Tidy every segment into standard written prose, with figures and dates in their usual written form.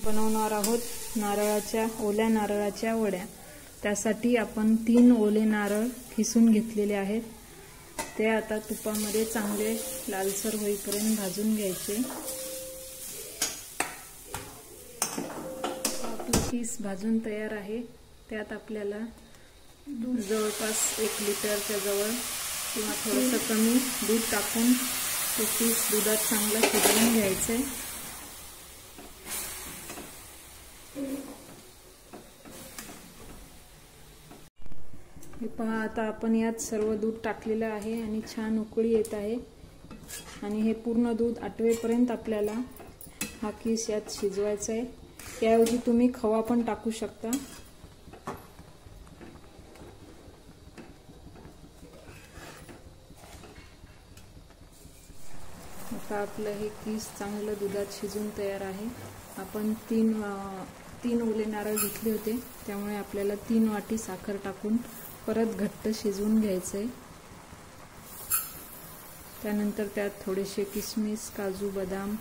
बनवणार आहोत ओल्या नारळाच्या वड्या। त्यासाठी आपण 3 ओले नारळ खिसून घेतलेले आहेत। ते आता तुपामध्ये चांगले लालसर होईपर्यंत भाजून घ्यायचे। आपलं खीस भाजून तयार आहे। त्यात आपल्याला जवळपास 1 लिटरच्या जवळ किंवा थोडंसं कमी दूध टाकून तो खीस दुधात चांगला शिजवून घ्यायचे। हे पहा, आता आपण यात सर्व दूध टाकलेलं आहे आणि छान उकळी येत आहे आणि हे पूर्ण दूध आटवेपर्यंत आपल्याला हा खीस यात शिजवायचा आहे। त्याऐवजी तुम्ही खवा पण टाकू शकता। आता आपलं हे खीस चांगलं दुधात शिजून तयार आहे। आपण 3 ओले नारळ घेतले होते, त्यामुळे आपल्याला 3 वाटी साखर टाकून परत घट्ट शिजवून घ्यायचे। त्यानंतर त्यात थोडेसे किसमिस, काजू, बदाम,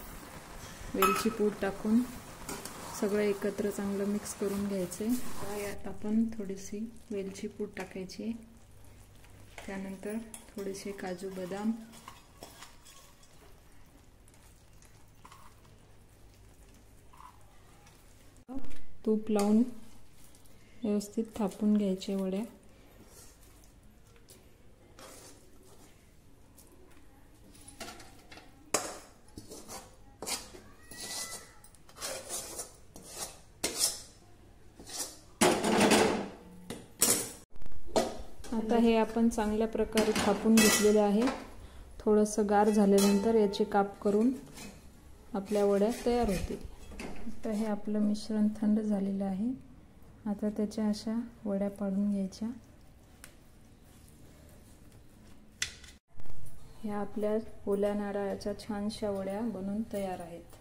वेलची पूड टाकून सगळं एकत्र चांगलं मिक्स करून घ्यायचे। यात आपण थोडीशी वेलची पूड टाकायची, त्यानंतर थोडेसे काजू, बदाम, तूप लावून व्यवस्थित थापून घ्यायचे वड्या। आता हे आपण चांगल्या प्रकारे थापून घेतलेले आहे। थोडंसं गार झाल्यानंतर याचे काप करून आपल्या वड्या तयार होतील। आता हे आपलं मिश्रण थंड झालेलं आहे। आता त्याच्या अशा वड्या पाडून घ्यायच्या। ह्या आपल्या ओल्या नारळाच्या छानशा वड्या बनून तयार आहेत।